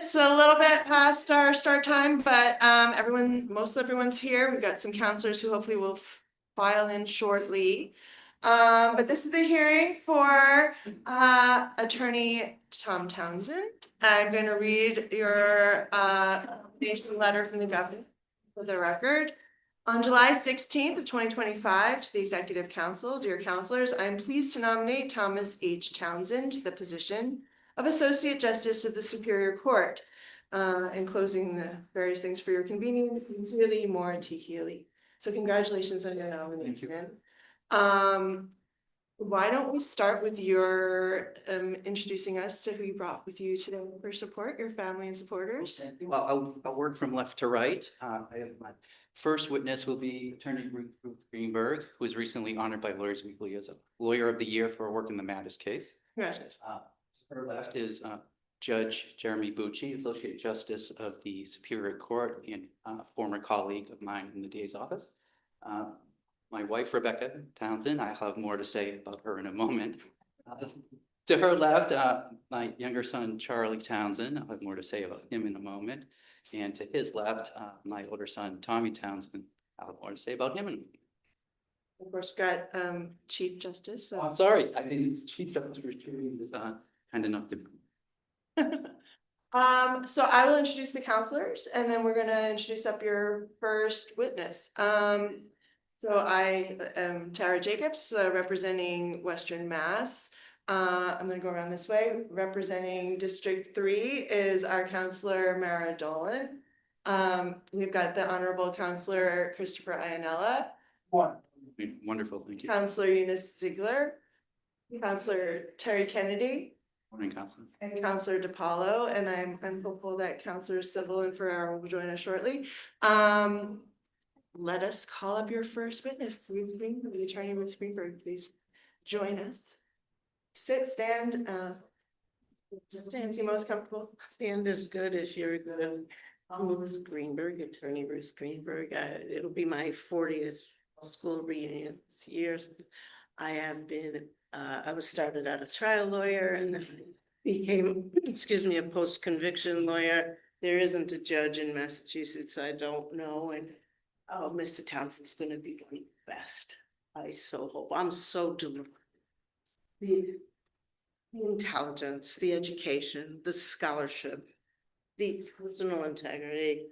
It's a little bit past our start time, but most everyone's here. We've got some counselors who hopefully will file in shortly. But this is the hearing for Attorney Tom Townsend. I'm going to read your nomination letter from the governor for the record. On July 16th of 2025, to the Executive Council, dear counselors, I am pleased to nominate Thomas H. Townsend to the position of Associate Justice of the Superior Court. Enclosing the various things for your convenience, sincerely, Maura T. Healy. So congratulations on your nomination. Why don't we start with your introducing us to who you brought with you today for support, your family and supporters? Well, I'll work from left to right. I have my first witness will be Attorney Ruth Greenberg, who was recently honored by Lawyers Weekly as a Lawyer of the Year for her work in the Mattis case. Congratulations. Her left is Judge Jeremy Bucci, Associate Justice of the Superior Court and former colleague of mine in the DA's office. My wife, Rebecca Townsend, I'll have more to say about her in a moment. To her left, my younger son, Charlie Townsend, I'll have more to say about him in a moment. And to his left, my older son, Tommy Townsend, I'll have more to say about him in a moment. Of course, we've got Chief Justice. So. Oh, I'm sorry, I think Chief Justice is kind enough to. So I will introduce the counselors and then we're going to introduce up your first witness. So I am Tara Jacobs, representing Western Mass. I'm going to go around this way. Representing District 3 is our counselor, Mara Dolan. We've got the Honorable Counselor Christopher Ianella. Wonderful, thank you. Counselor Eunice Ziegler. Counselor Terry Kennedy. Morning, Counselor. And Counselor DePaulo, and I'm hopeful that Counselors Civil and Ferraro will join us shortly. Let us call up your first witness, the Attorney Ruth Greenberg, please join us. Sit, stand, stand, you most comfortable. Stand as good as you're good. Ruth Greenberg, Attorney Ruth Greenberg. It'll be my 40th school reunion this year. I have been, I was started out a trial lawyer and then became, a post-conviction lawyer. There isn't a judge in Massachusetts I don't know, and Mr. Townsend's going to be one of the best. I so hope. I'm so delighted. The intelligence, the education, the scholarship, the personal integrity,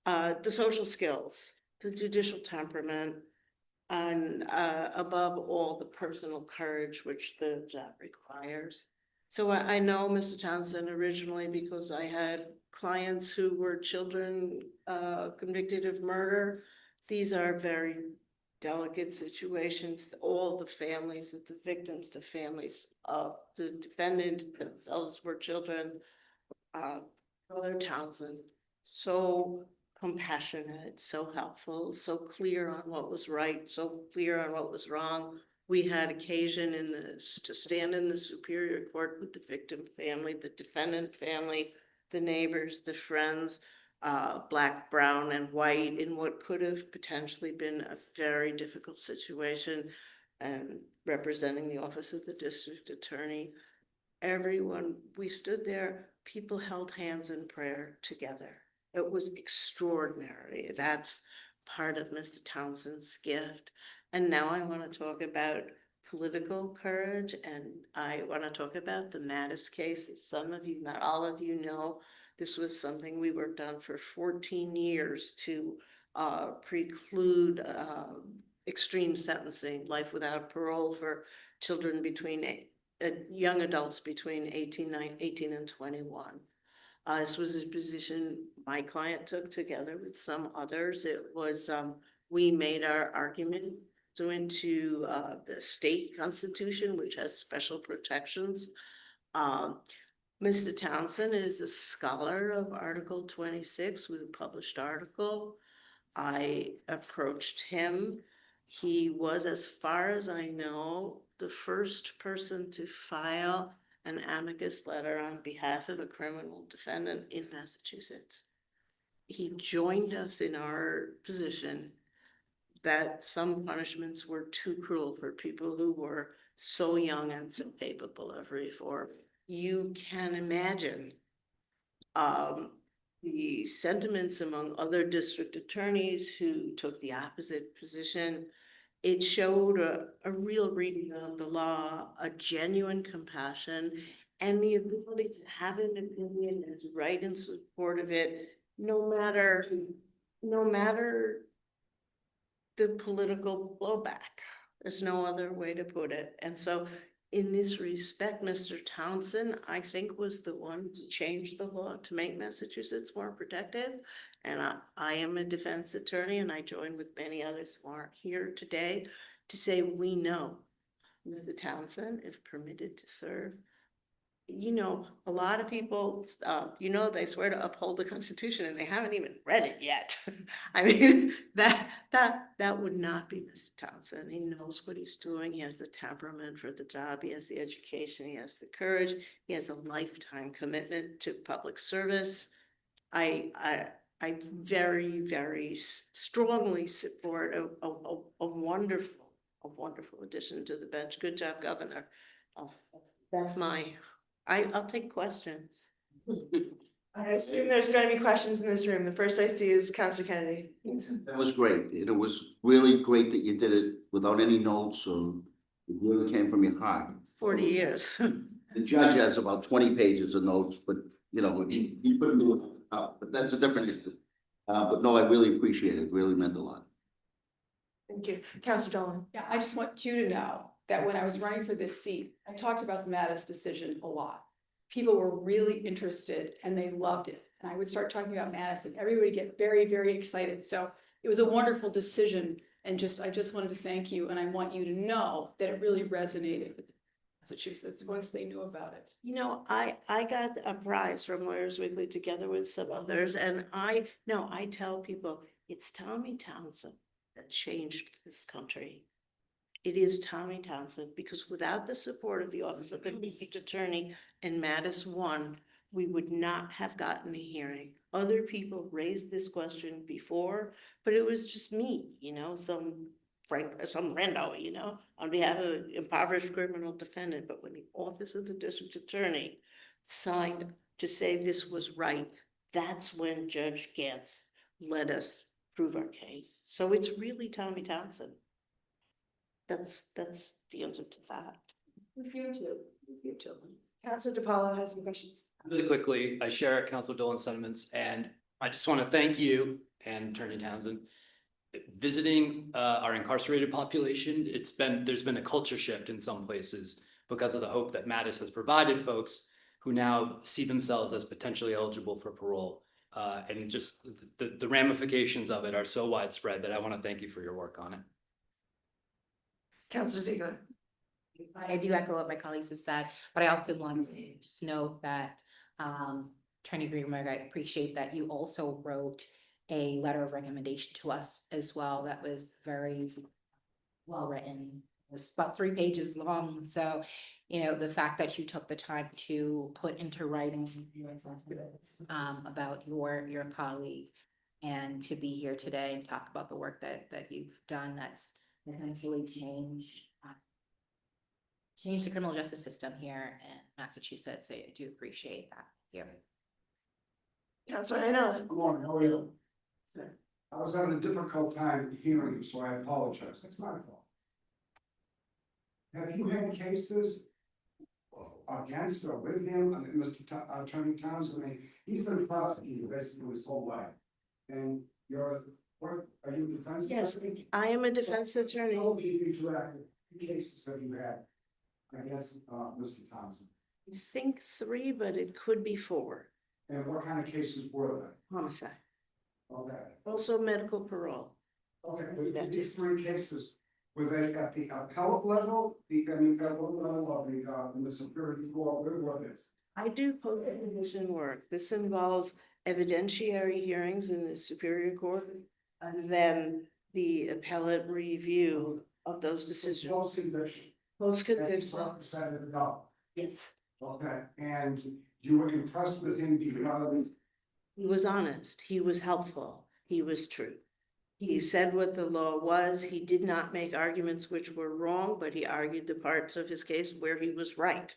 the social skills, the judicial temperament, and above all, the personal courage which the job requires. So I know Mr. Townsend originally because I had clients who were children convicted of murder. These are very delicate situations. All the families of the victims, the families of the defendant themselves were children. Brother Townsend, so compassionate, so helpful, so clear on what was right, so clear on what was wrong. We had occasion in this to stand in the Superior Court with the victim family, the defendant family, the neighbors, the friends, black, brown, and white in what could have potentially been a very difficult situation, and representing the office of the district attorney. Everyone, we stood there, people held hands in prayer together. It was extraordinary. That's part of Mr. Townsend's gift. And now I want to talk about political courage, and I want to talk about the Mattis case. As some of you, not all of you know, this was something we worked on for 14 years to preclude extreme sentencing, life without parole for children between young adults between 18 and 21. This was a position my client took together with some others. It was, we made our argument into the state constitution, which has special protections. Mr. Townsend is a scholar of Article 26 with a published article. I approached him. He was, as far as I know, the first person to file an amicus letter on behalf of a criminal defendant in Massachusetts. He joined us in our position that some punishments were too cruel for people who were so young and so capable of reform. You can imagine the sentiments among other district attorneys who took the opposite position. It showed a real reading of the law, a genuine compassion, and the ability to have an opinion and to write in support of it, no matter the political blowback. There's no other way to put it. And so in this respect, Mr. Townsend, I think, was the one to change the law to make Massachusetts more protective. And I am a defense attorney, and I join with many others who aren't here today to say we know Mr. Townsend, if permitted to serve. You know, a lot of people, they swear to uphold the Constitution and they haven't even read it yet. I mean, that would not be Mr. Townsend. He knows what he's doing. He has the temperament for the job. He has the education. He has the courage. He has a lifetime commitment to public service. I very, very strongly support a wonderful addition to the bench. Good job, Governor. That's I'll take questions. I assume there's going to be questions in this room. The first I see is Councilor Kennedy. That was great. It was really great that you did it without any notes, or it really came from your heart. 40 years. The judge has about 20 pages of notes, but he couldn't do it. But that's a different issue. But no, I really appreciate it. It really meant a lot. Thank you. Councilor Dolan. Yeah, I just want you to know that when I was running for this seat, I talked about the Mattis decision a lot. People were really interested and they loved it. And I would start talking about Mattis and everybody get very, very excited. So it was a wonderful decision. And I just wanted to thank you. And I want you to know that it really resonated with Massachusetts once they knew about it. You know, I got a prize from Lawyers Weekly together with some others. And I tell people it's Tommy Townsend that changed this country. It is Tommy Townsend, because without the support of the Office of the District Attorney and Mattis 1, we would not have gotten a hearing. Other people raised this question before, but it was just me, some rando, on behalf of an impoverished criminal defendant. But when the Office of the District Attorney signed to say this was right, that's when Judge Gantz let us prove our case. So it's really Tommy Townsend. That's the answer to that. With you too. Councilor DiPaolo has some questions. Really quickly, I share Councilor Dolan's sentiments, and I just want to thank you and Attorney Townsend. Visiting our incarcerated population, there's been a culture shift in some places because of the hope that Mattis has provided folks who now see themselves as potentially eligible for parole. And just the ramifications of it are so widespread that I want to thank you for your work on it. Councilor Ziegler. I do echo what my colleagues have said, but I also want to just note that Attorney Greenberg, I appreciate that you also wrote a letter of recommendation to us as well. That was very well written. It was about 3 pages long. So, the fact that you took the time to put into writing about your colleague and to be here today and talk about the work that you've done that's essentially changed the criminal justice system here in Massachusetts. I do appreciate that here. Councilor Ainella. Good morning, how are you? I was having a difficult time hearing you, so I apologize. That's my fault. Have you had cases against or with him? I mean, Mr. Attorney Townsend, he's been prosecuted basically his whole life. And are you a defense Yes, attorney? I am a defense attorney. How have you interacted? What cases have you had against Mr. Townsend? I think 3, but it could be 4. And what kind of cases were Homicide. they? Okay. Also medical parole. Okay, but these 3 cases, were they at the appellate level, at what level of the Superior Court, where were they? I do post-conviction work. This involves evidentiary hearings in the Superior Court and then the appellate review of those decisions. Post-conviction. Post-conviction, Decided no. yes. Okay, and you were impressed with him because He was honest. He was helpful. He was true. He said what the law was. He did not make arguments which were wrong, but he argued the parts of his case where he was right.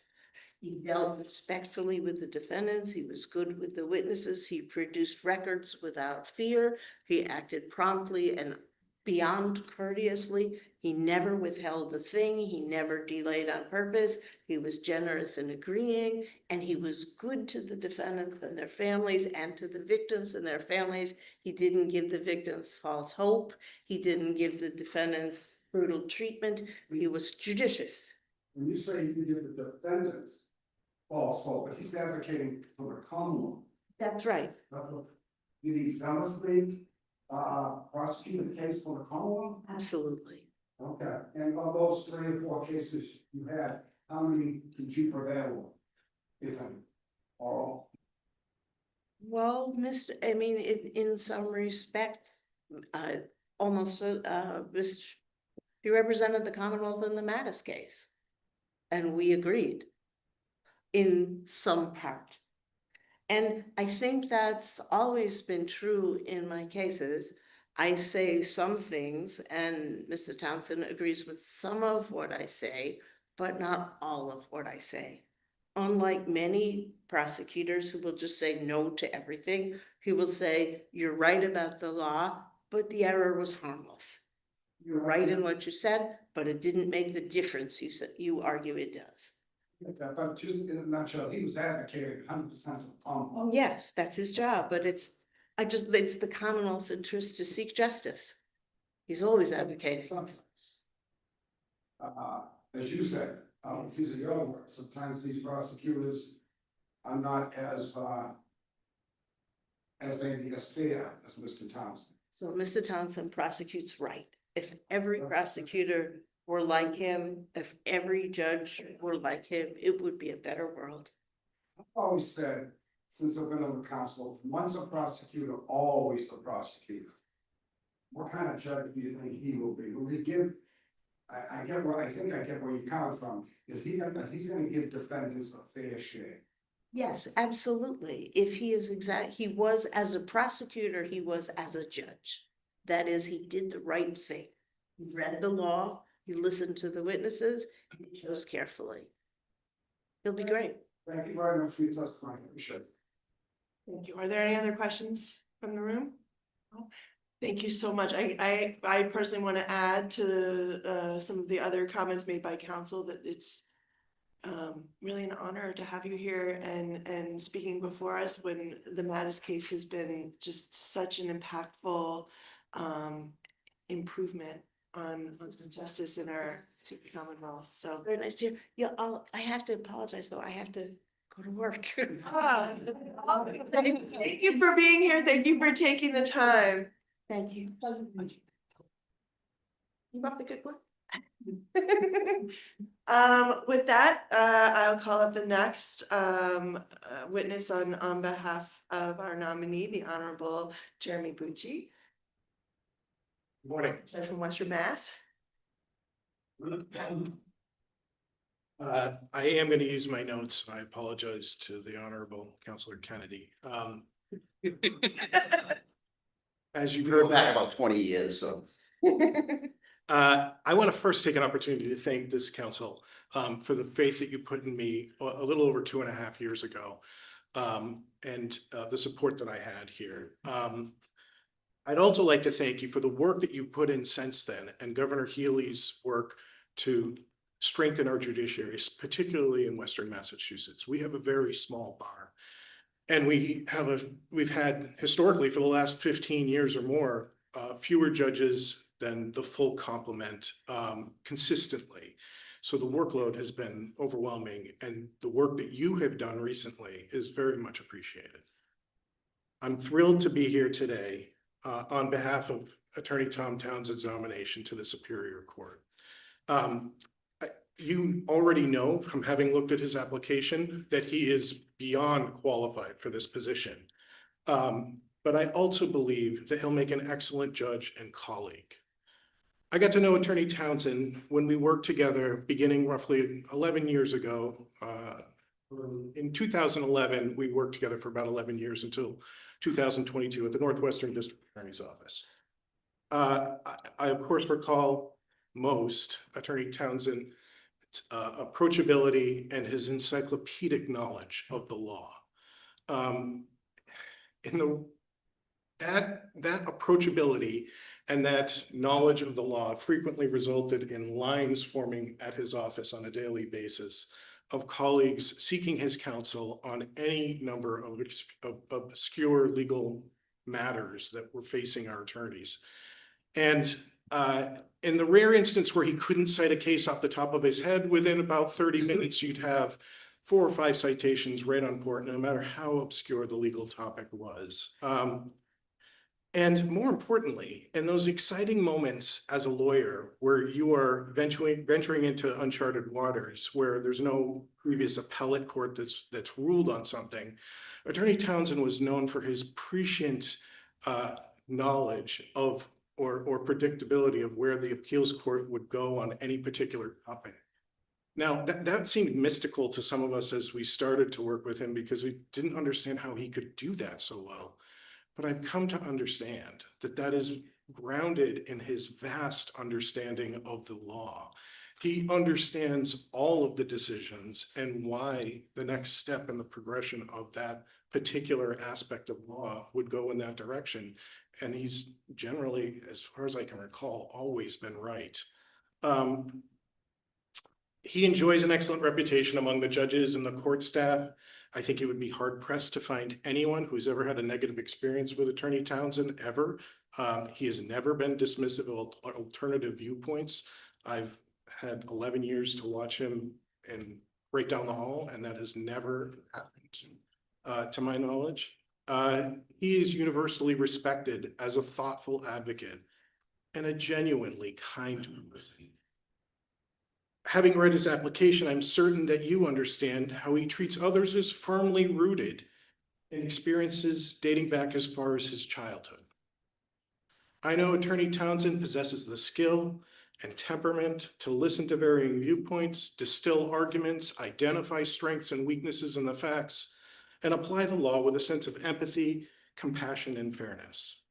He dealt respectfully with the defendants. He was good with the witnesses. He produced records without fear. He acted promptly and beyond courteously. He never withheld a thing. He never delayed on purpose. He was generous in agreeing, and he was good to the defendants and their families and to the victims and their families. He didn't give the victims false hope. He didn't give the defendants brutal treatment. He was judicious. When you say you give the defendants false hope, but he's advocating for the Commonwealth. That's right. Did he zealously prosecute the case for the Commonwealth? Absolutely. Okay, and of those 3 or 4 cases you had, how many did you prevail on, if any? Or Well, in some respects, he represented the Commonwealth in the Mattis case. And we agreed in some part. And I think that's always been true in my cases. I say some things and Mr. Townsend agrees with some of what I say, but not all of what I say. Unlike many prosecutors who will just say no to everything, he will say, you're right about the law, but the error was harmless. You're right in what you said, but it didn't make the difference you argue it does. but just in a nutshell, he was advocating 100% for the Commonwealth. Oh, yes, that's his job, but it's the Commonwealth's interest to seek justice. He's always advocating. Sometimes. As you said, these are your words, sometimes these prosecutors are not as maybe as fair as Mr. Townsend. So Mr. Townsend prosecutes right. If every prosecutor were like him, if every judge were like him, it would be a better world. I've always said, since I've been on the council, once a prosecutor, always a prosecutor. What kind of judge do you think he will be? Will he give? I get where you're coming from. He's gonna give defendants a fair share. Yes, absolutely. If he is he was as a prosecutor, he was as a judge. That is, he did the right thing. He read the law, he listened to the witnesses, he chose carefully. He'll be great. Thank you very much for your testimony. Appreciate it. Thank you. Are there any other questions from the room? No? Thank you so much. I personally want to add to some of the other comments made by council that it's really an honor to have you here and speaking before us when the Mattis case has been just such an impactful improvement on justice in our Commonwealth. So Very nice to hear. Yeah, I have to apologize though. I have to go to work. Thank you for being here. Thank you for taking the time. Thank you. You got the good one. With that, I'll call up the next witness on behalf of our nominee, the Honorable Jeremy Bucci, Morning. judge from Western Mass. I am going to use my notes. I apologize to the Honorable Counselor Kennedy. As you've We go heard, back about 20 years, so. I want to first take an opportunity to thank this council for the faith that you put in me a little over 2.5 years ago, and the support that I had here. I'd also like to thank you for the work that you've put in since then, and Governor Healy's work to strengthen our judiciaries, particularly in Western Massachusetts. We have a very small bar. And we've had historically for the last 15 years or more, fewer judges than the full complement consistently. So the workload has been overwhelming, and the work that you have done recently is very much appreciated. I'm thrilled to be here today on behalf of Attorney Tom Townsend's nomination to the Superior Court. You already know from having looked at his application that he is beyond qualified for this position. But I also believe that he'll make an excellent judge and colleague. I got to know Attorney Townsend when we worked together beginning roughly 11 years ago. In 2011, we worked together for about 11 years until 2022 at the Northwestern District Attorney's Office. I of course recall most Attorney Townsend approachability, and his encyclopedic knowledge of the law. That approachability and that knowledge of the law frequently resulted in lines forming at his office on a daily basis of colleagues seeking his counsel on any number of obscure legal matters that were facing our attorneys. And in the rare instance where he couldn't cite a case off the top of his head, within about 30 minutes, you'd have 4 or 5 citations right on point, no matter how obscure the legal topic was. And more importantly, in those exciting moments as a lawyer where you are venturing into uncharted waters, where there's no previous appellate court that's ruled on something, Attorney Townsend was known for his prescient knowledge of or predictability of where the appeals court would go on any particular topic. Now, that seemed mystical to some of us as we started to work with him because we didn't understand how he could do that so well. But I've come to understand that that is grounded in his vast understanding of the law. He understands all of the decisions and why the next step in the progression of that particular aspect of law would go in that direction. And he's generally, as far as I can recall, always been right. He enjoys an excellent reputation among the judges and the court staff. I think it would be hard pressed to find anyone who's ever had a negative experience with Attorney Townsend ever. He has never been dismissive of alternative viewpoints. I've had 11 years to watch him and right down the hall, and that has never happened to my knowledge. He is universally respected as a thoughtful advocate and a genuinely kind person. Having read his application, I'm certain that you understand how he treats others as firmly rooted in experiences dating back as far as his childhood. I know Attorney Townsend possesses the skill and temperament to listen to varying viewpoints, distill arguments, identify strengths and weaknesses in the facts, and apply the law with a sense of empathy, compassion, and fairness.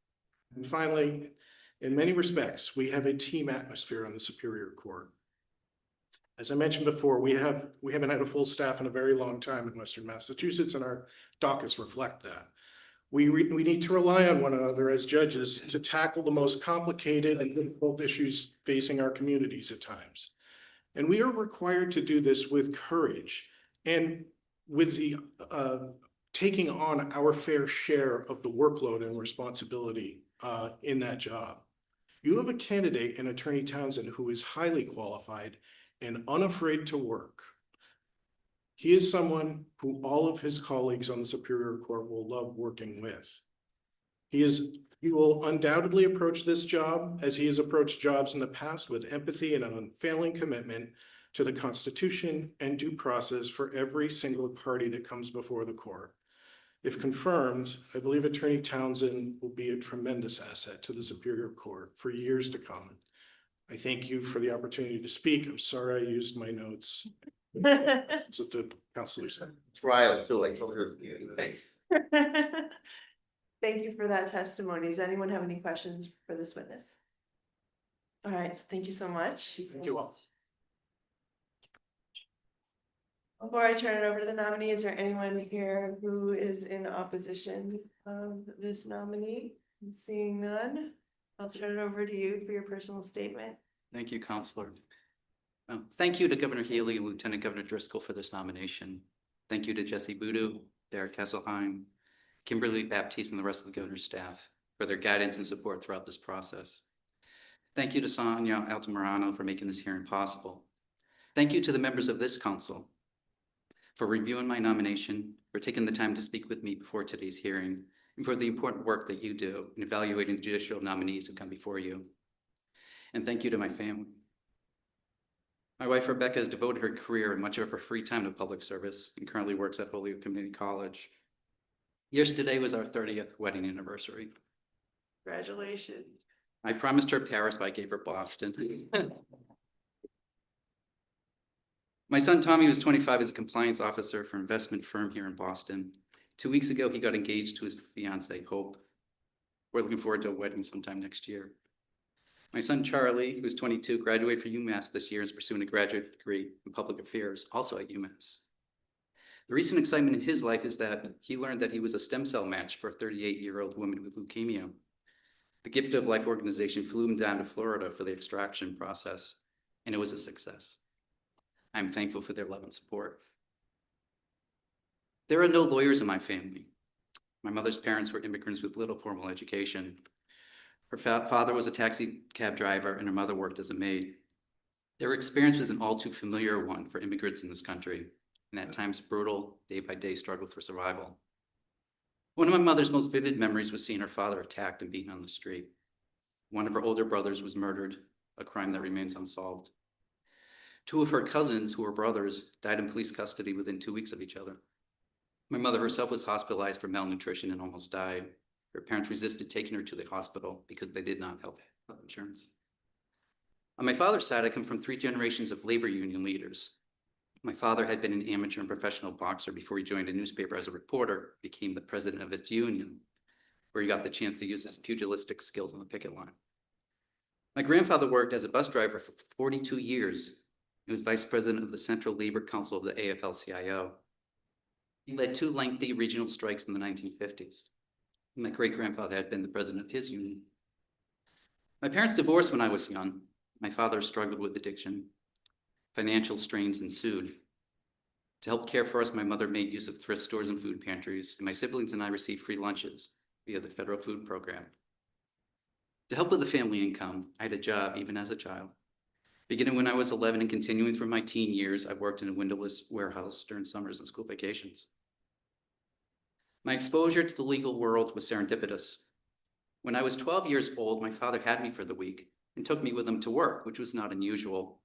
And finally, in many respects, we have a team atmosphere on the Superior Court. As I mentioned before, we haven't had a full staff in a very long time in Western Massachusetts, and our dockets reflect that. We need to rely on one another as judges to tackle the most complicated and difficult issues facing our communities at times. And we are required to do this with courage and with the taking on our fair share of the workload and responsibility in that job. You have a candidate in Attorney Townsend who is highly qualified and unafraid to work. He is someone who all of his colleagues on the Superior Court will love working with. He will undoubtedly approach this job as he has approached jobs in the past with empathy and an unfailing commitment to the Constitution and due process for every single party that comes before the court. If confirmed, I believe Attorney Townsend will be a tremendous asset to the Superior Court for years to come. I thank you for the opportunity to speak. I'm sorry I used my notes. That's what the counselor said. Trial too, I told her. Thanks. Thank you for that testimony. Does anyone have any questions for this witness? All right, so thank you so much. Thank you all. Before I turn it over to the nominee, is there anyone here who is in opposition of this nominee? Seeing none, I'll turn it over to you for your personal statement. Thank you, Counselor. Thank you to Governor Healy and Lieutenant Governor Driscoll for this nomination. Thank you to Jesse Boodoo, Derek Kesselheim, Kimberly Baptiste, and the rest of the governor's staff for their guidance and support throughout this process. Thank you to Sonia Altamirano for making this hearing possible. Thank you to the members of this council for reviewing my nomination, for taking the time to speak with me before today's hearing, and for the important work that you do in evaluating the judicial nominees who come before you. And thank you to my family. My wife, Rebecca, has devoted her career and much of her free time to public service and currently works at Holyoke Community College. Yesterday was our 30th wedding anniversary. Congratulations. I promised her Paris, but I gave her Boston. My son Tommy was 25 as a compliance officer for an investment firm here in Boston. 2 weeks ago, he got engaged to his fiancee, Hope. We're looking forward to a wedding sometime next year. My son Charlie, who's 22, graduated from UMass this year and is pursuing a graduate degree in public affairs, also at UMass. The recent excitement in his life is that he learned that he was a stem cell match for a 38-year-old woman with leukemia. The Gift of Life organization flew him down to Florida for the extraction process, and it was a success. I'm thankful for their love and support. There are no lawyers in my family. My mother's parents were immigrants with little formal education. Her father was a taxi cab driver and her mother worked as a maid. Their experience was an all too familiar one for immigrants in this country, and at times brutal, day-by-day struggle for survival. One of my mother's most vivid memories was seeing her father attacked and beaten on the street. One of her older brothers was murdered, a crime that remains unsolved. Two of her cousins, who were brothers, died in police custody within 2 weeks of each other. My mother herself was hospitalized for malnutrition and almost died. Her parents resisted taking her to the hospital because they did not have health insurance. On my father's side, I come from 3 generations of labor union leaders. My father had been an amateur and professional boxer before he joined a newspaper as a reporter, became the president of its union, where he got the chance to use his pugilistic skills on the picket line. My grandfather worked as a bus driver for 42 years. He was vice president of the Central Labor Council of the AFL-CIO. He led 2 lengthy regional strikes in the 1950s. My great-grandfather had been the president of his union. My parents divorced when I was young. My father struggled with addiction. Financial strains ensued. To help care for us, my mother made use of thrift stores and food pantries, and my siblings and I received free lunches via the federal food program. To help with the family income, I had a job even as a child. Beginning when I was 11 and continuing through my teen years, I worked in a windowless warehouse during summers and school vacations. My exposure to the legal world was serendipitous. When I was 12 years old, my father had me for the week and took me with him to work, which was not unusual.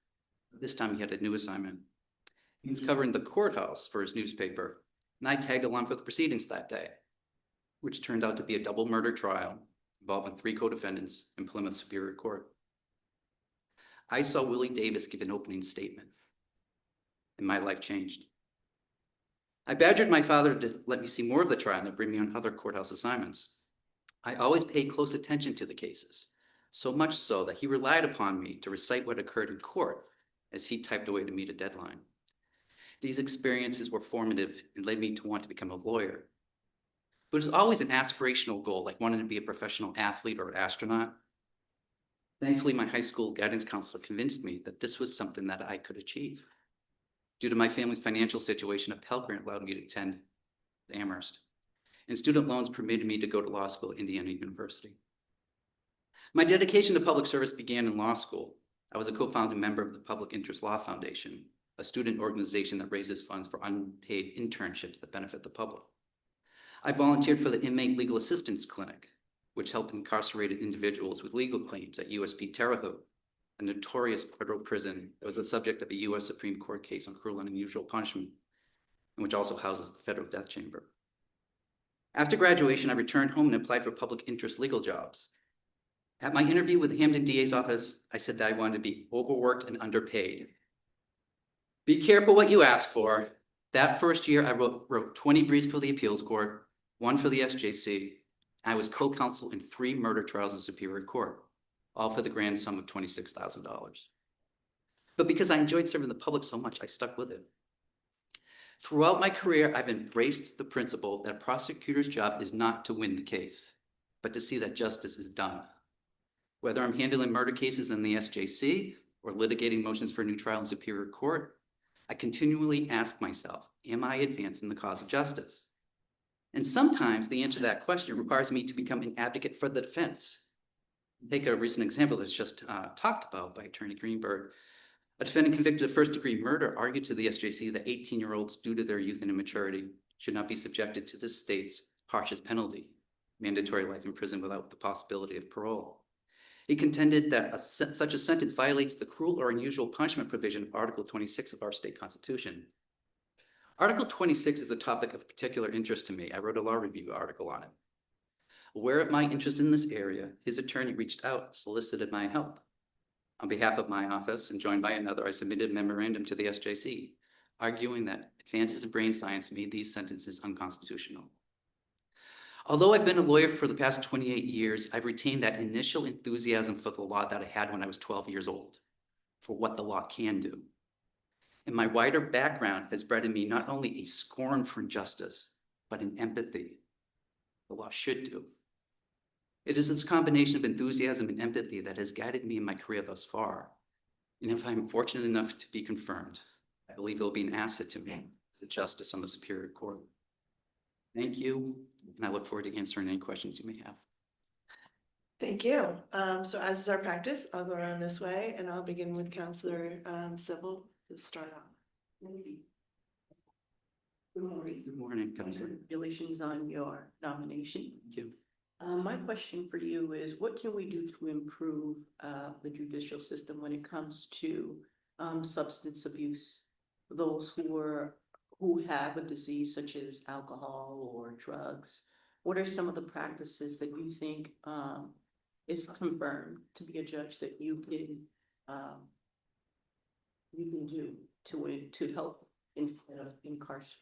This time he had a new assignment. He was covering the courthouse for his newspaper, and I tagged along for the proceedings that day, which turned out to be a double murder trial involving 3 co-defendants in Plymouth Superior Court. I saw Willie Davis give an opening statement, and my life changed. I badgered my father to let me see more of the trial and to bring me on other courthouse assignments. I always paid close attention to the cases, so much so that he relied upon me to recite what occurred in court as he typed away to meet a deadline. These experiences were formative and led me to want to become a lawyer. But it was always an aspirational goal, like wanting to be a professional athlete or astronaut. Thankfully, my high school guidance counselor convinced me that this was something that I could achieve. Due to my family's financial situation, a Pell Grant allowed me to attend Amherst, and student loans permitted me to go to law school at Indiana University. My dedication to public service began in law school. I was a co-founding member of the Public Interest Law Foundation, a student organization that raises funds for unpaid internships that benefit the public. I volunteered for the Inmate Legal Assistance Clinic, which helped incarcerated individuals with legal claims at USP Terre Haute, a notorious federal prison that was the subject of a US Supreme Court case on cruel and unusual punishment, and which also houses the federal death chamber. After graduation, I returned home and applied for public interest legal jobs. At my interview with the Hamden DA's office, I said that I wanted to be overworked and underpaid. Be careful what you ask for. That first year, I wrote 20 briefs for the appeals court, 1 for the SJC. I was co-counsel in 3 murder trials in Superior Court, all for the grand sum of $26,000. But because I enjoyed serving the public so much, I stuck with it. Throughout my career, I've embraced the principle that a prosecutor's job is not to win the case, but to see that justice is done. Whether I'm handling murder cases in the SJC or litigating motions for a new trial in Superior Court, I continually ask myself, am I advancing the cause of justice? And sometimes the answer to that question requires me to become an advocate for the defense. Take a recent example that's just talked about by Attorney Greenberg. A defendant convicted of first-degree murder argued to the SJC that 18-year-olds, due to their youth and immaturity, should not be subjected to this state's harshest penalty, mandatory life in prison without the possibility of parole. He contended that such a sentence violates the cruel or unusual punishment provision of Article 26 of our state constitution. Article 26 is a topic of particular interest to me. I wrote a law review article on it. Aware of my interest in this area, his attorney reached out and solicited my help. On behalf of my office and joined by another, I submitted a memorandum to the SJC, arguing that advances in brain science made these sentences unconstitutional. Although I've been a lawyer for the past 28 years, I've retained that initial enthusiasm for the law that I had when I was 12 years old, for what the law can do. And my wider background has bred in me not only a scorn for injustice, but an empathy the law should do. It is this combination of enthusiasm and empathy that has guided me in my career thus far. And if I'm fortunate enough to be confirmed, I believe it will be an asset to me as a justice on the Superior Court. Thank you, and I look forward to answering any questions you may have. Thank you. So as is our practice, I'll go around this way and I'll begin with Counselor Civil to start off. Good morning. Good morning, Counselor. Congratulations on your nomination. Thank you. My question for you is, what can we do to improve the judicial system when it comes to substance abuse? Those who have a disease such as alcohol or drugs, what are some of the practices that you think, if confirmed to be a judge, that you can do to help instead of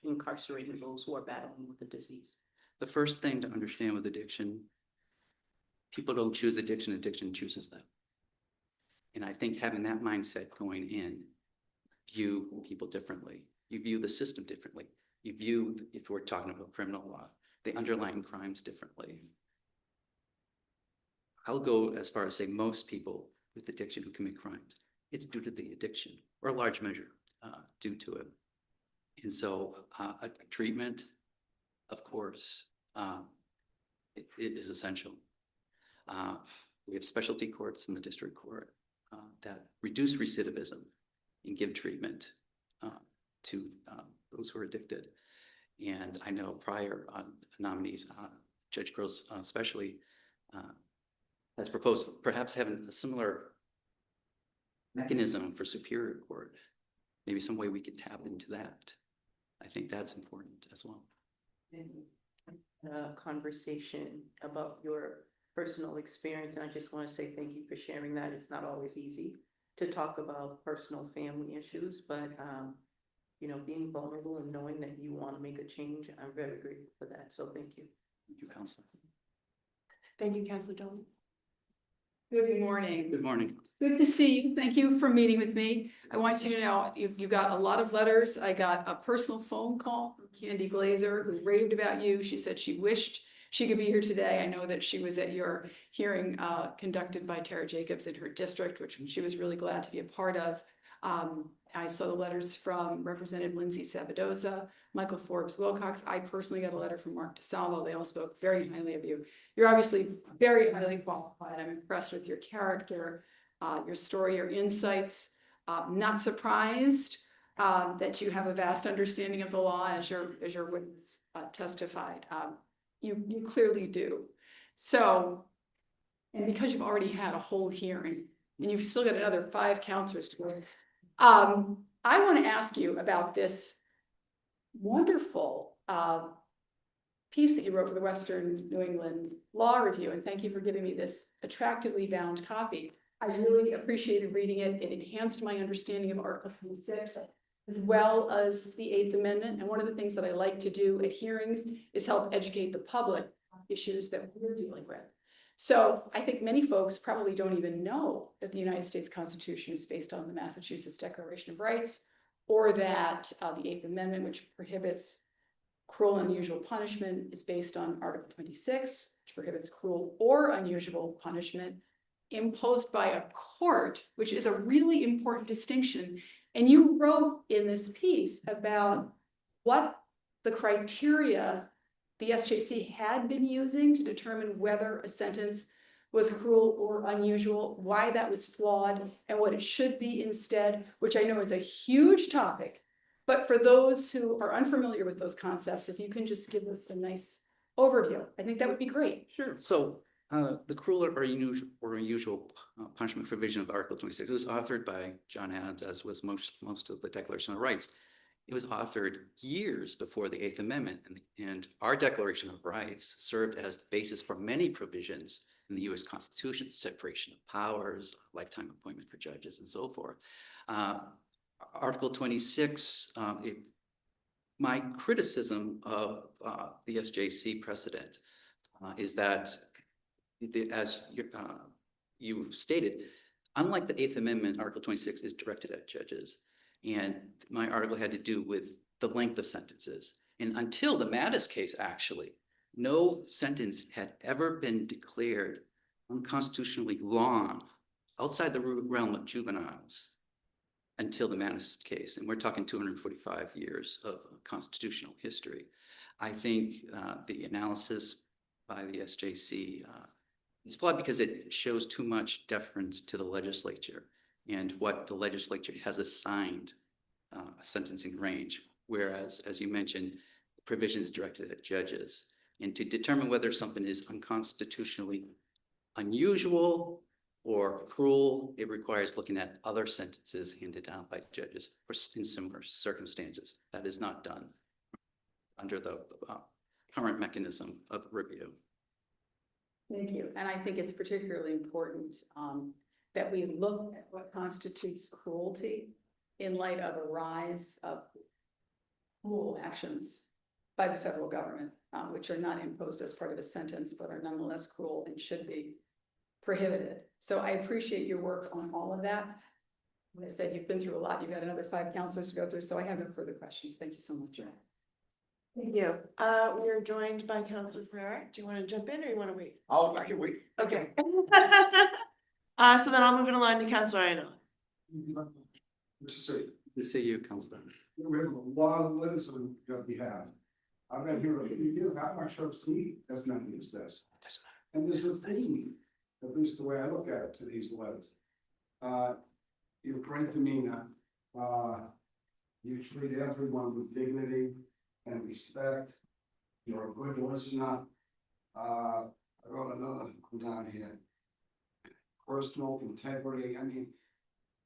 incarcerating those who are battling with the disease? The first thing to understand with addiction, people don't choose addiction, addiction chooses them. And I think having that mindset going in, view people differently. You view the system differently. You view, if we're talking about criminal law, the underlying crimes differently. I'll go as far as say most people with addiction who commit crimes, it's due to the addiction, or a large measure due to it. And so a treatment, of course, it is essential. We have specialty courts in the district court that reduce recidivism and give treatment to those who are addicted. And I know prior nominees, Judge Gross especially, has proposed perhaps having a similar mechanism for Superior Court. Maybe some way we could tap into that. I think that's important as well. Conversation about your personal experience, and I just want to say thank you for sharing that. It's not always easy to talk about personal family issues, but you know, being vulnerable and knowing that you want to make a change, I'm very grateful for that. So thank you. Thank you, Counselor. Thank you, Counselor Dolan. Good morning. Good morning. Good to see you. Thank you for meeting with me. I want you to know, you got a lot of letters. I got a personal phone call from Candy Glazer, who raved about you. She said she wished she could be here today. I know that she was at your hearing conducted by Tara Jacobs in her district, which she was really glad to be a part of. I saw the letters from Representative Lindsay Sabadosa, Michael Forbes Wilcox. I personally got a letter from Mark DeSalvo. They all spoke very highly of you. You're obviously very highly qualified. I'm impressed with your character, your story, your insights. Not surprised that you have a vast understanding of the law, as your witness testified. You clearly do. So, and because you've already had a whole hearing and you've still got another 5 counselors to go, I want to ask you about this wonderful piece that you wrote for the Western New England Law Review, and thank you for giving me this attractively bound copy. I really appreciated reading it. It enhanced my understanding of Article 26, as well as the 8th Amendment. And one of the things that I like to do at hearings is help educate the public on issues that we're dealing with. So I think many folks probably don't even know that the United States Constitution is based on the Massachusetts Declaration of Rights, or that the 8th Amendment, which prohibits cruel and unusual punishment, is based on Article 26, which prohibits cruel or unusual punishment imposed by a court, which is a really important distinction. And you wrote in this piece about what the criteria the SJC had been using to determine whether a sentence was cruel or unusual, why that was flawed, and what it should be instead, which I know is a huge topic. But for those who are unfamiliar with those concepts, if you can just give us a nice overview, I think that would be great. Sure. So the cruel or unusual punishment provision of Article 26 was authored by John Adams, as was most of the Declaration of Rights. It was authored years before the 8th Amendment, and our Declaration of Rights served as the basis for many provisions in the U.S. Constitution: separation of powers, lifetime appointment for judges, and so forth. Article 26, my criticism of the SJC precedent is that as you stated, unlike the Eighth Amendment, Article 26 is directed at judges. And my article had to do with the length of sentences. And until the Mattis case, actually, no sentence had ever been declared unconstitutionally long outside the realm of juveniles until the Mattis case. And we're talking 245 years of constitutional history. I think the analysis by the SJC is flawed because it shows too much deference to the legislature and what the legislature has assigned a sentencing range. Whereas, as you mentioned, the provision is directed at judges. And to determine whether something is unconstitutionally unusual or cruel, it requires looking at other sentences handed down by judges in similar circumstances. That is not done under the current mechanism of review. Thank you. And I think it's particularly important that we look at what constitutes cruelty in light of a rise of cruel actions by the federal government, which are not imposed as part of a sentence, but are nonetheless cruel and should be prohibited. So I appreciate your work on all of that. As I said, you've been through a lot. You've got another 5 counselors to go through, so I have no further questions. Thank you so much. Thank you. We are joined by Counselor Ferrara. Do you want to jump in or you want to wait? Oh, I can wait. Okay. So then I'll move it along to Counselor Idol. To see you, Counselor. We have a lot of letters on your behalf. I've been here a few years, I'm not sure if Steve as many as this. And there's a theme, at least the way I look at it, to these letters. You have great demeanor, you treat everyone with dignity and respect. You're a good listener. I wrote another one down here. Personal integrity, I mean,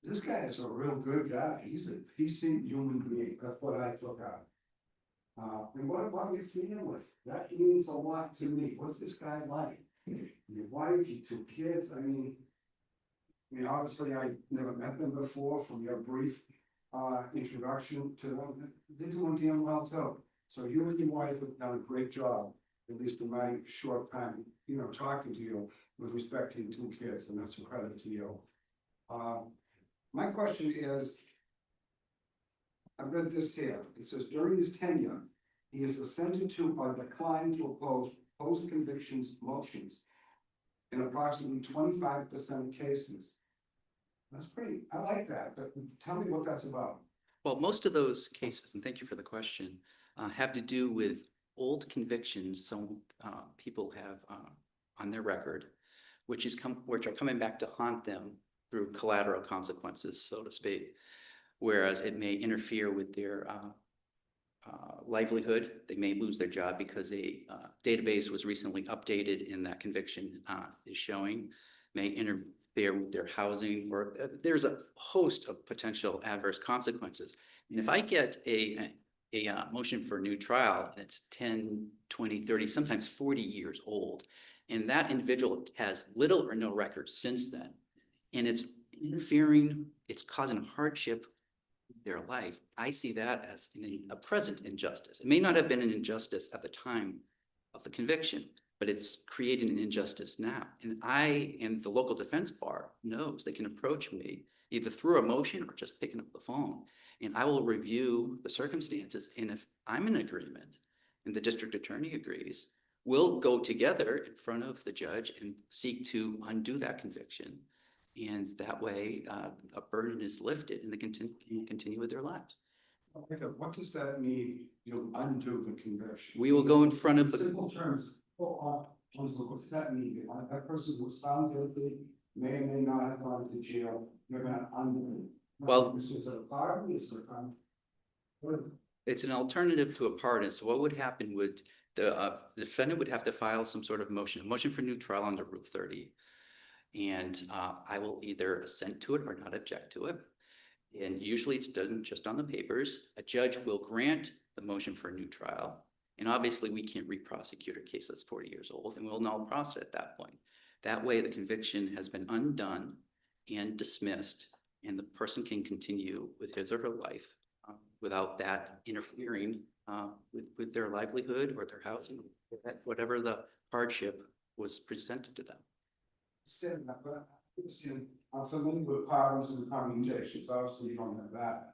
this guy is a real good guy. He's a decent human being. That's what I took out. And what about your family? That means a lot to me. What's this guy like? Your wife, your 2 kids, I mean, obviously I never met them before from your brief introduction to them. They're doing damn well too. So you and your wife have done a great job, at least in my short time, talking to you with respect to your 2 kids, and that's a credit to you. My question is, I read this here. It says during his tenure, he has assented to or declined to oppose post-convictions motions in approximately 25% of cases. That's pretty, I like that, but tell me what that's about. Well, most of those cases, and thank you for the question, have to do with old convictions some people have on their record, which are coming back to haunt them through collateral consequences, so to speak. Whereas it may interfere with their livelihood. They may lose their job because a database was recently updated and that conviction is showing, may interfere with their housing, or there's a host of potential adverse consequences. And if I get a motion for a new trial and it's 10, 20, 30, sometimes 40 years old, and that individual has little or no record since then, and it's interfering, it's causing hardship in their life, I see that as a present injustice. It may not have been an injustice at the time of the conviction, but it's creating an injustice now. And the local defense bar knows they can approach me either through a motion or just picking up the phone. And I will review the circumstances. And if I'm in agreement and the district attorney agrees, we'll go together in front of the judge and seek to undo that conviction. And that way, a burden is lifted and they can continue with their lives. Okay, what does that mean? You'll undo the conviction? We will go in front of In the, simple terms, what does that mean? That person who was found guilty may or may not have gone to jail. You're gonna undo it. Well- This is a pardon, it's a it's an alternative to a pardon. So what would happen would the defendant would have to file some sort of motion for new trial under Rule 30. And I will either assent to it or not object to it. And usually it's done just on the papers. A judge will grant the motion for a new trial. And obviously we can't re-prosecute a case that's 40 years old, and we'll null process at that point. That way the conviction has been undone and dismissed, and the person can continue with his or her life without that interfering with their livelihood or their housing, whatever the hardship was presented to them. Understand that, but I understand, I'm familiar with pardons and commutations, obviously you don't have that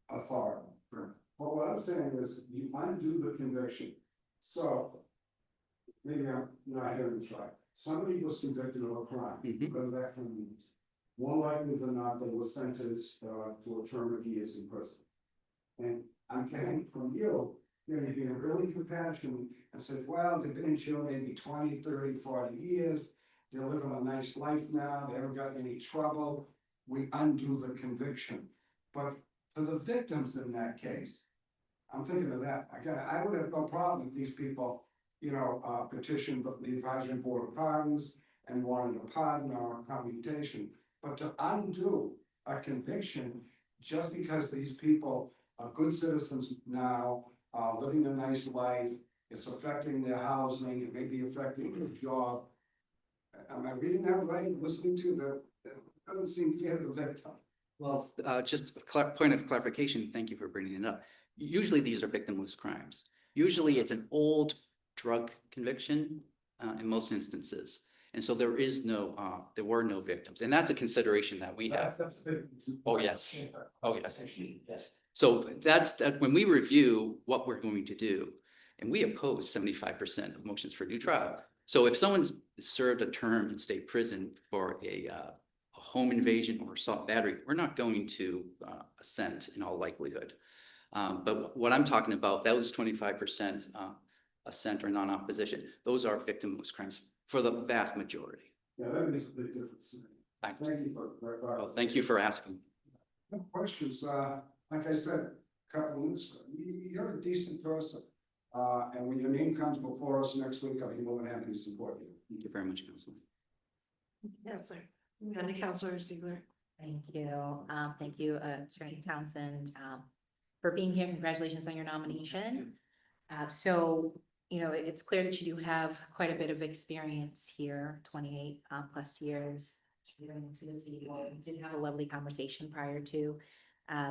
authority. But what I'm saying is, you undo the conviction, so. Maybe I'm not hearing this right, somebody was convicted of a crime, Mhm. whatever that crime means. More likely than not, they were sentenced to a term of years in prison. And I'm getting from you, you're being really compassionate and said, well, they've been in jail maybe 20, 30, 40 years. They're living a nice life now, they haven't got any trouble. We undo the conviction. But for the victims in that case, I'm thinking of that. Again, I would have no problem if these people, petitioned the advisory board of pardons and wanted a pardon or a commutation. But to undo a conviction just because these people are good citizens now, living a nice life, it's affecting their housing, it may be affecting their job. Am I reading that right? Listening to that doesn't seem fair to the victim. Well, just a point of clarification, thank you for bringing it up. Usually these are victimless crimes. Usually it's an old drug conviction in most instances. And so there were no victims. And that's a consideration that we have. That's a bit. Oh, yes. Oh, yes. Yes. So that's when we review what we're going to do, and we oppose 75% of motions for new trial. So if someone's served a term in state prison for a home invasion or assault battery, we're not going to assent in all likelihood. But what I'm talking about, that was 25% assent or non-opposition. Those are victimless crimes for the vast majority. Yeah, that makes a big difference to me. Thank you. Thank you for. Well, thank you for asking. No questions, like I said, a couple minutes, ago, you're a decent person. And when your name comes before us next week, I'll be more than happy to support you. Thank you very much, Councilman. Yes, sir. And to Counselor Ziegler. Thank you, Attorney Townsend, for being here. Congratulations on your nomination. So, it's clear that you do have quite a bit of experience here, 28 plus years. We did have a lovely conversation prior to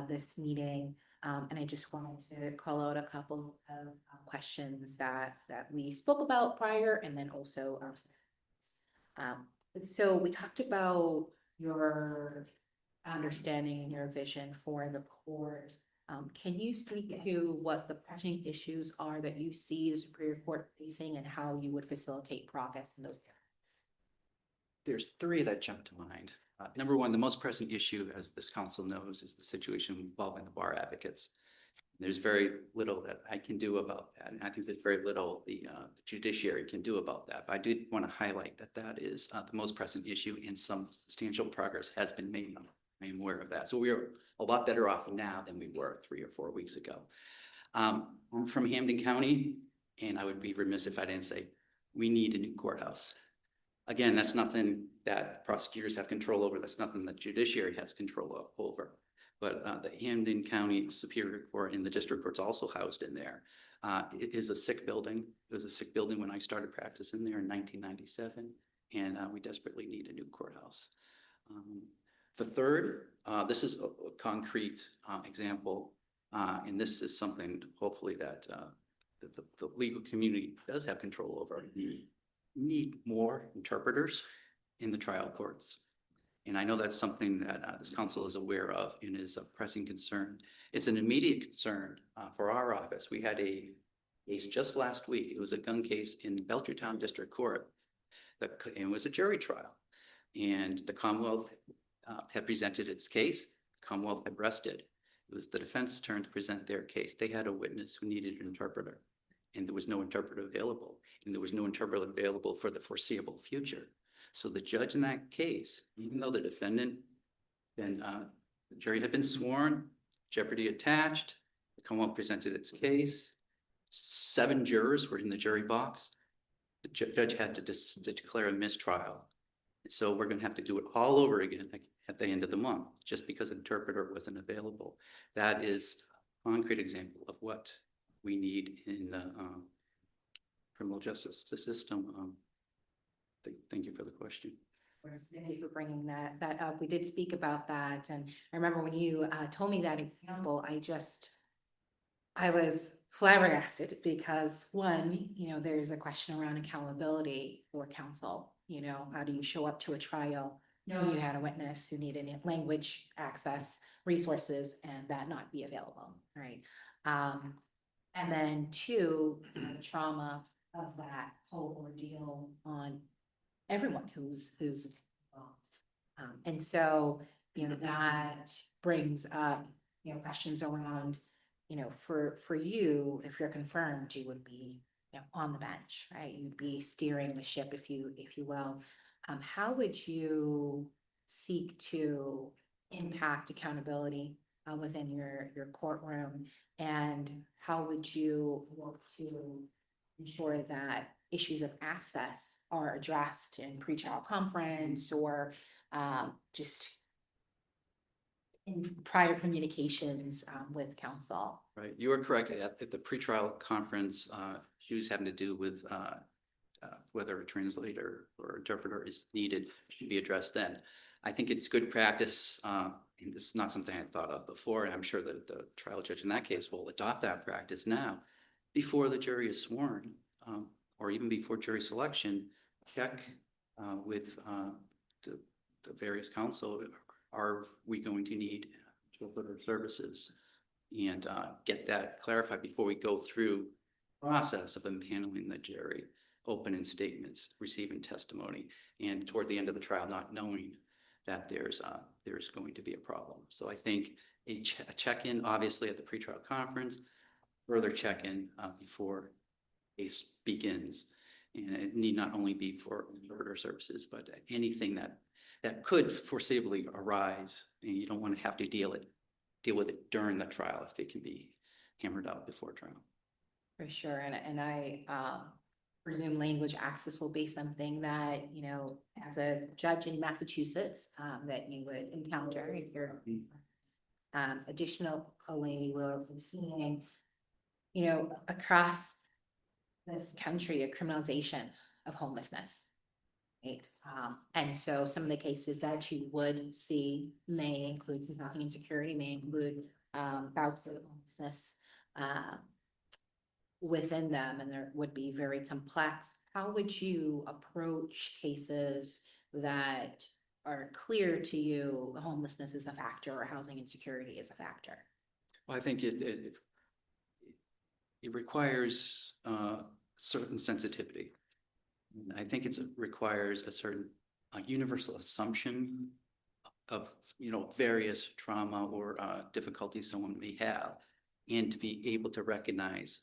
this meeting. And I just wanted to call out a couple of questions that we spoke about prior, and then also so we talked about your understanding and your vision for the court. Can you speak to what the pressing issues are that you see the Superior Court facing and how you would facilitate progress in those areas? There's three that jump to mind. Number one, the most pressing issue, as this council knows, is the situation involving the bar advocates. There's very little that I can do about that. And I think there's very little the judiciary can do about that. But I did want to highlight that that is the most pressing issue, and some substantial progress has been made. I am aware of that. So we are a lot better off now than we were 3 or 4 weeks ago. I'm from Hampden County, and I would be remiss if I didn't say we need a new courthouse. Again, that's nothing that prosecutors have control over. That's nothing that judiciary has control over. But the Hampden County Superior Court and the district court's also housed in there. It is a sick building. It was a sick building when I started practicing there in 1997, and we desperately need a new courthouse. The third, this is a concrete example, and this is something hopefully that the legal community does have control over. We need more interpreters in the trial courts. And I know that's something that this council is aware of and is a pressing concern. It's an immediate concern for our office. We had a case just last week. It was a gun case in Belchertown District Court. It was a jury trial. And the Commonwealth had presented its case. Commonwealth had rested. It was the defense's turn to present their case. They had a witness who needed an interpreter, and there was no interpreter available. And there was no interpreter available for the foreseeable future. So the judge in that case, even though the defendant and the jury had been sworn, jeopardy attached, the Commonwealth presented its case, 7 jurors were in the jury box. The judge had to declare a mistrial. So we're going to have to do it all over again at the end of the month, just because an interpreter wasn't available. That is a concrete example of what we need in the criminal justice system. Thank you for the question. Thank you for bringing that up. We did speak about that, and I remember when you told me that example, I was flabbergasted because one, there's a question around accountability for counsel. How do you show up to a trial? Knowing you had a witness who needed language access, resources, and that not be available, right? And then two, the trauma of that whole ordeal on everyone who's involved. And so, that brings up, questions around, for you, if you're confirmed, you would be, on the bench, right? You'd be steering the ship, if you will. How would you seek to impact accountability within your courtroom? And how would you work to ensure that issues of access are addressed in pretrial conference or just in prior communications with counsel? Right, you are correct. At the pretrial conference, issues having to do with whether a translator or interpreter is needed should be addressed then. I think it's good practice, and it's not something I thought of before, and I'm sure that the trial judge in that case will adopt that practice now. Before the jury is sworn, or even before jury selection, check with the various counsel. Are we going to need interpreter services? And get that clarified before we go through the process of impaneling the jury, opening statements, receiving testimony, and toward the end of the trial, not knowing that there's going to be a problem. So I think a check-in, obviously, at the pretrial conference, further check-in before case begins. And it need not only be for interpreter services, but anything that could foreseeably arise, and you don't want to have to deal with it during the trial if it can be hammered out before trial. For sure, and I presume language access will be something that, as a judge in Massachusetts, that you would encounter if you're additionally, we're seeing, across this country, a criminalization of homelessness. Right. And so some of the cases that you would see may include housing insecurity, may include bouts of homelessness within them, and there would be very complex. How would you approach cases that are clear to you homelessness is a factor or housing insecurity is a factor? Well, I think it requires certain sensitivity. I think it requires a certain universal assumption of, various trauma or difficulties someone may have, and to be able to recognize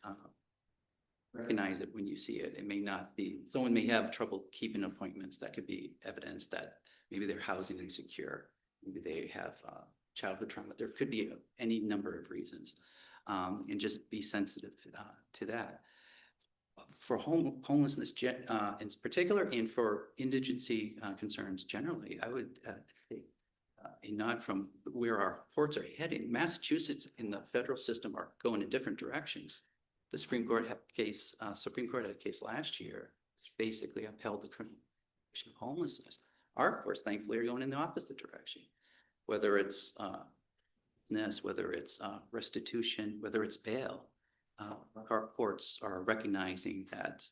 it when you see it. It may not be, someone may have trouble keeping appointments. That could be evidence that maybe they're housing insecure. Maybe they have childhood trauma. There could be any number of reasons, and just be sensitive to that. For homelessness in particular, and for indigency concerns generally, I would take a nod from where our courts are heading. Massachusetts and the federal system are going in different directions. The Supreme Court had a case last year, which basically upheld the criminalization of homelessness. Our courts, thankfully, are going in the opposite direction. Whether it's whether it's restitution, whether it's bail. Our courts are recognizing that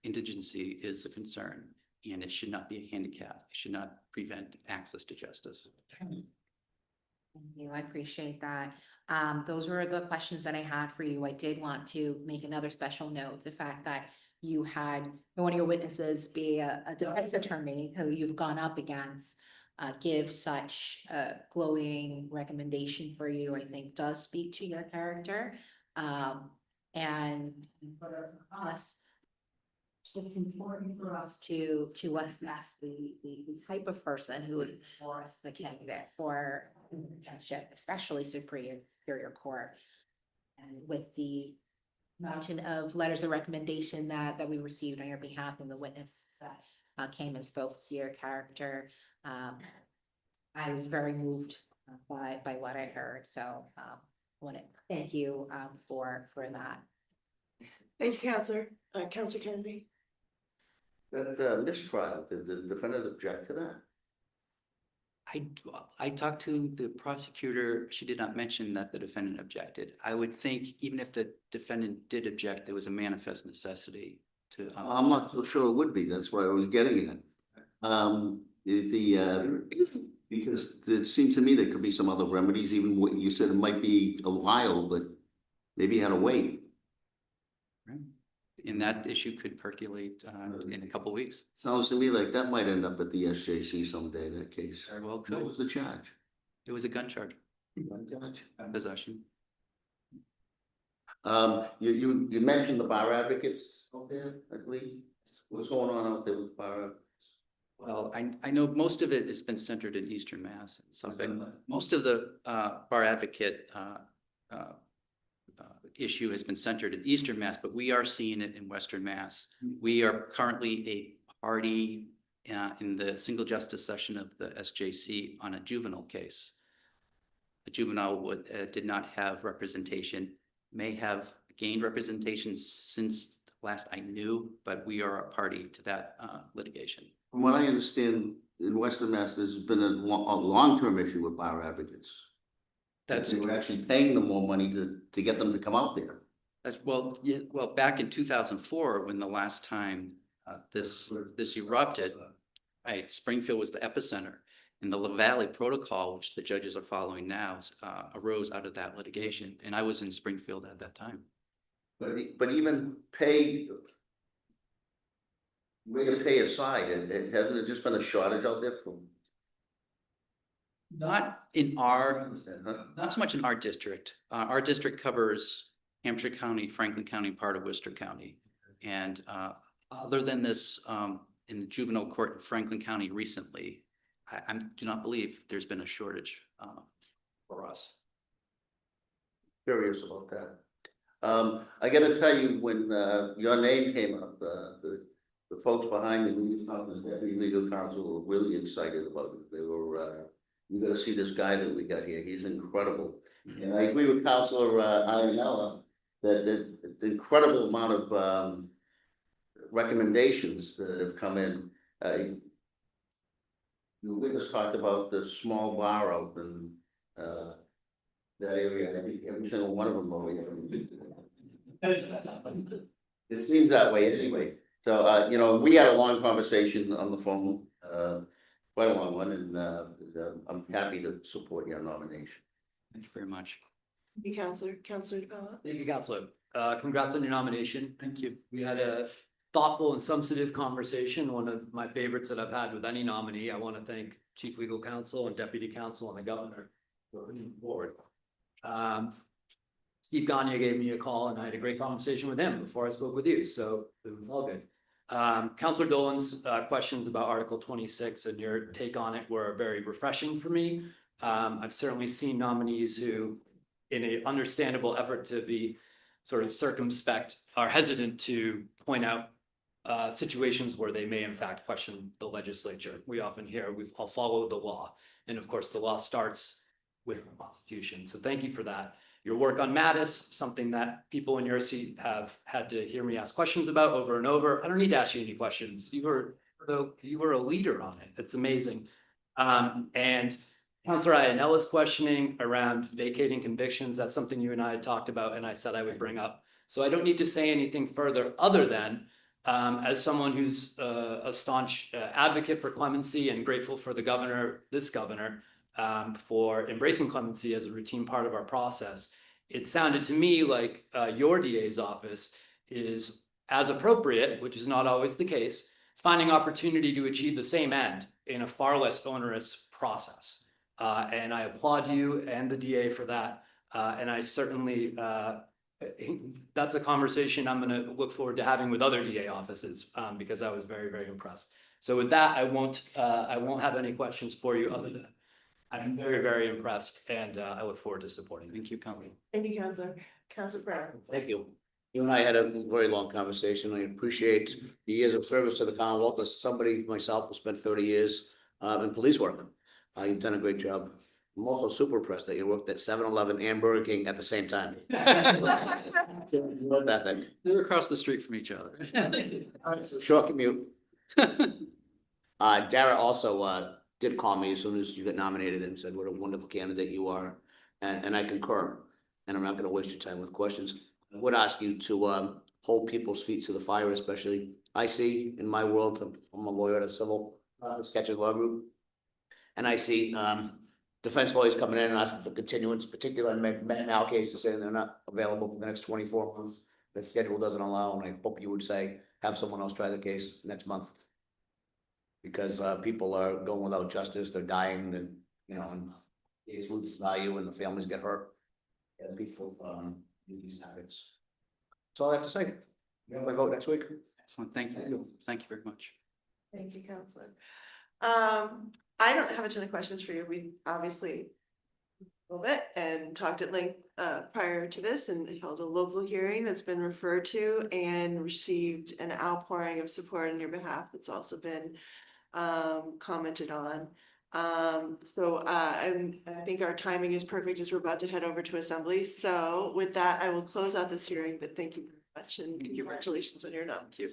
indigency is a concern, and it should not be a handicap. It should not prevent access to justice. Thank you. I appreciate that. Those were the questions that I had for you. I did want to make another special note, the fact that you had one of your witnesses be a defense attorney who you've gone up against, give such a glowing recommendation for you, I think does speak to your character. And for us, it's important for us to assess the type of person who is for us as a candidate for judgeship, especially superior court. And with the mountain of letters of recommendation that we received on your behalf and the witnesses that came and spoke to your character, I was very moved by what I heard. So I want to thank you for that. Thank you, Counselor. Counselor Kennedy. That mistrial, did the defendant object to that? I talked to the prosecutor. She did not mention that the defendant objected. I would think even if the defendant did object, there was a manifest necessity to. I'm not so sure it would be, that's why I was getting at. Because it seems to me there could be some other remedies, even what you said, it might be a while, but maybe you had to wait. And that issue could percolate in a couple weeks. Sounds to me like that might end up at the SJC someday, that case. Very well What could. was the charge? It was a gun charge, Judge? possession. You mentioned the bar advocates out there, I believe. What's going on out there with bar advocates? Well, I know most of it has been centered in Eastern Mass. So most of the bar advocate issue has been centered in Eastern Mass, but we are seeing it in Western Mass. We are currently a party in the single justice session of the SJC on a juvenile case. The juvenile did not have representation, may have gained representation since last I knew, but we are a party to that litigation. From what I understand, in Western Mass, there's been a long-term issue with bar advocates. That's They were actually paying them more money to get them to come out there. well, yeah, well, back in 2004, when the last time this erupted, right, Springfield was the epicenter. And the La Valley Protocol, which the judges are following now, arose out of that litigation. And I was in Springfield at that time. But even pay, way to pay aside, hasn't it just been a shortage out there for? Not in not so much in our district. Our district covers Hampshire County, Franklin County, part of Worcester County. And other than this, in the juvenile court in Franklin County recently, I do not believe there's been a shortage for us. Curious about that. I gotta tell you, when your name came up, the folks behind the Legal Counsel, Deputy Legal Counsel were really excited about it. They were, you gotta see this guy that we got here, he's incredible. And I agree with Counselor Ianella, that the incredible amount of recommendations that have come in. The witness talked about the small bar out in that area, and every single one of them over here. It seems that way anyway. So, you know, we had a long conversation on the phone, quite a long one, and I'm happy to support your nomination. Thank you very much. Thank you, Counselor DeBella. Thank you, Counselor. Congrats on your nomination. Thank you. We had a thoughtful and substantive conversation, one of my favorites that I've had with any nominee. I want to thank Chief Legal Counsel and Deputy Counsel and the Governor for moving forward. Steve Gagne gave me a call and I had a great conversation with him before I spoke with you, so it was all good. Counselor Dolan's questions about Article 26 and your take on it were very refreshing for me. I've certainly seen nominees who, in an understandable effort to be sort of circumspect, are hesitant to point out situations where they may in fact question the legislature. We often hear I'll follow the law. And of course, the law starts with the Constitution. So thank you for that. Your work on Mattis, something that people in your seat have had to hear me ask questions about over and over. I don't need to ask you any questions. You were a leader on it. It's amazing. And Counselor Ianella's questioning around vacating convictions, that's something you and I had talked about and I said I would bring up. So I don't need to say anything further other than as someone who's a staunch advocate for clemency and grateful for the governor, this governor, for embracing clemency as a routine part of our process. It sounded to me like your DA's office is as appropriate, which is not always the case, finding opportunity to achieve the same end in a far less onerous process. And I applaud you and the DA for that. And I certainly, that's a conversation I'm going to look forward to having with other DA offices because I was very, very impressed. So with that, I won't have any questions for you other than I'm very, very impressed and I look forward to supporting you. Thank you, Counselor. Thank you, Counselor Brown. Thank you. You and I had a very long conversation. I appreciate the years of service to the Commonwealth. As somebody myself who spent 30 years in police work. You've done a great job. I'm also super impressed that you worked at 7-Eleven and Burger King at the same time. Love that thing. They're across the street from each other. Short commute. Dara also did call me as soon as you got nominated and said what a wonderful candidate you are. And I concur, and I'm not gonna waste your time with questions. I would ask you to hold people's feet to the fire, especially, I see in my world, I'm a lawyer at a civil sketches law group. And I see defense lawyers coming in and asking for continuance, particularly in now cases saying they're not available for the next 24 months. The schedule doesn't allow, and I hope you would say, have someone else try the case next month. Because people are going without justice, they're dying, and, you know, and it's lose value and the families get hurt. And people do these habits. That's all I have to say. You have my vote next week. Excellent. Thank you. Thank you very much. Thank you, Counselor. I don't have a ton of questions for you. We obviously a little bit and talked at length prior to this and held a local hearing that's been referred to and received an outpouring of support on your behalf that's also been commented on. I think our timing is perfect as we're about to head over to assembly. So with that, I will close out this hearing, but thank you very much and congratulations on your nom. Thank you.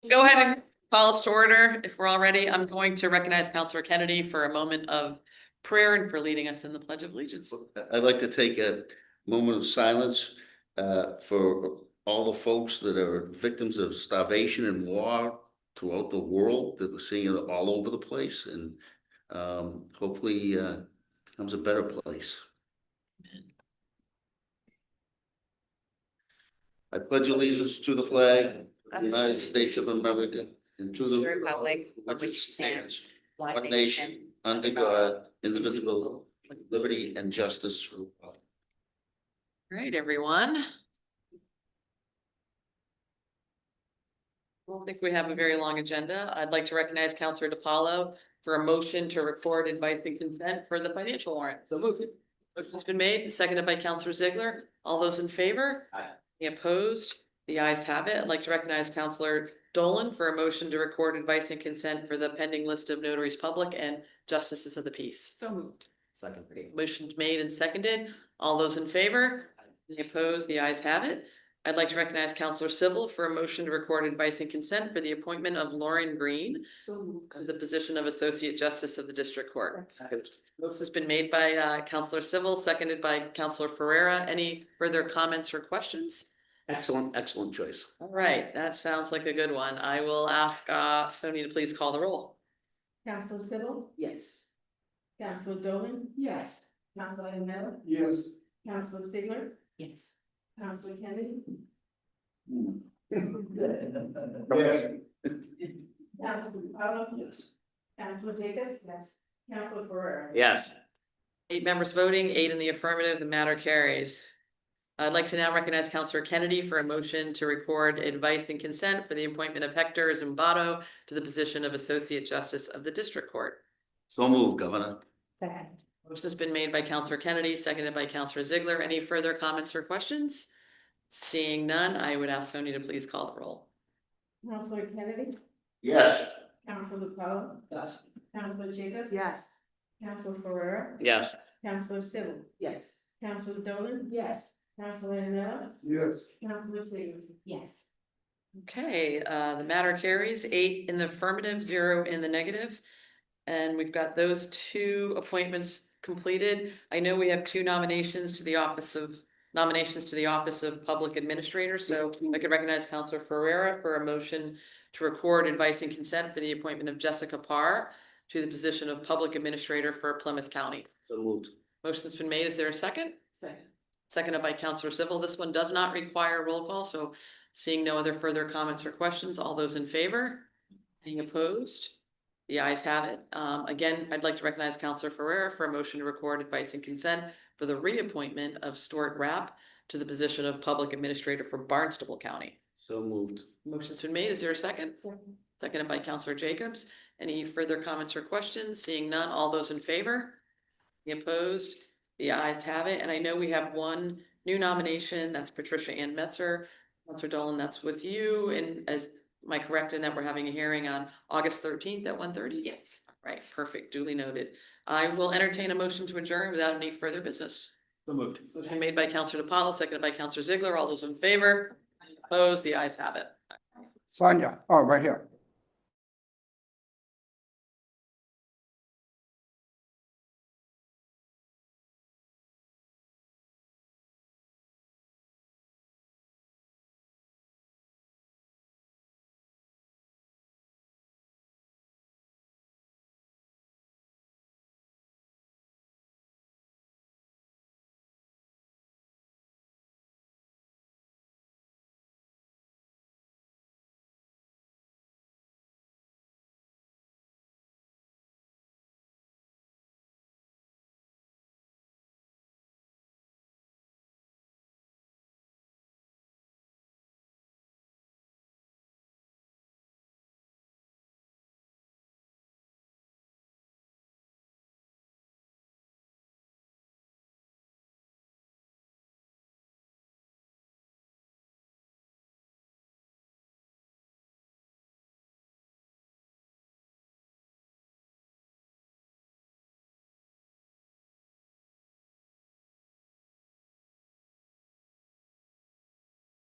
Go ahead and call us to order. If we're all ready, I'm going to recognize Counselor Kennedy for a moment of prayer and for leading us in the Pledge of Allegiance. I'd like to take a moment of silence for all the folks that are victims of starvation and war throughout the world, that we're seeing it all over the place, and hopefully becomes a better place. I pledge allegiance to the flag of the United States of America and to the republic for which it stands, one nation, under God, indivisible, with liberty and justice for all. All right, everyone. I don't think we have a very long agenda. I'd like to recognize Counselor DiPaolo for a motion to record advice and consent for the financial warrant. So moved. Motion's been made and seconded by Counselor Ziegler. All those in favor? Aye. Any opposed? The ayes have it. I'd like to recognize Counselor Dolan for a motion to record advice and consent for the pending list of notaries public and justices of the peace. So moved. Second. Motion's made and seconded. All those in favor? Any opposed? The ayes have it. I'd like to recognize Counselor Civil for a motion to record advice and consent for the appointment of Lauren Green So moved. to the position of Associate Justice of the District Court. Motion has been made by Counselor Civil, seconded by Counselor Ferreira. Any further comments or questions? Excellent choice. All right, that sounds like a good one. I will ask Sonia to please call the roll. Counselor Civil, Yes. Counselor Dolan, Yes. Counselor Emel, Yes. Counselor Sigler, Yes. Counselor Kennedy, Yes. Counselor Powell, Yes. Counselor Jacobs, yes, Counselor Ferrera. Yes. 8 members voting, 8 in the affirmative, the matter carries. I'd like to now recognize Counselor Kennedy for a motion to record advice and consent for the appointment of Hector Zumbato to the position of Associate Justice of the District Court. So move, Governor. Second. Motion has been made by Counselor Kennedy, seconded by Counselor Ziegler. Any further comments or questions? Seeing none, I would ask Sonia to please call the roll. Counselor Kennedy, Yes. Counselor Powell, Yes. Counselor Jacobs. Yes. Counselor Ferrera, Yes. Counselor Civil, Yes. Counselor Dolan, Yes. Counselor Emel, Yes. Counselor Sigler. Yes. Okay, the matter carries 8 in the affirmative, 0 in the negative. And we've got those 2 appointments completed. I know we have 2 nominations to the office of Public Administrator. So I could recognize Counselor Ferreira for a motion to record advice and consent for the appointment of Jessica Parr to the position of Public Administrator for Plymouth County. So moved. Motion's been made. Is there a second? Second. Seconded by Counselor Civil. This one does not require roll call, so seeing no other further comments or questions, all those in favor? Any opposed? The ayes have it. Again, I'd like to recognize Counselor Ferreira for a motion to record advice and consent for the reappointment of Stuart Rapp to the position of Public Administrator for Barnstable County. So moved. Motion's been made. Is there a second? Seconded by Counselor Jacobs. Any further comments or questions? Seeing none, all those in favor? Any opposed? The ayes have it. And I know we have 1 new nomination. That's Patricia Ann Metzer. Counselor Dolan, that's with you. And am I correct in that we're having a hearing on August 13th at 1:30? Yes. Right, perfect, duly noted. I will entertain a motion to adjourn without any further business. So moved. Motion made by Counselor DiPaolo, seconded by Counselor Ziegler. All those in favor? Opposed? The ayes have it. Sonia, oh, right here.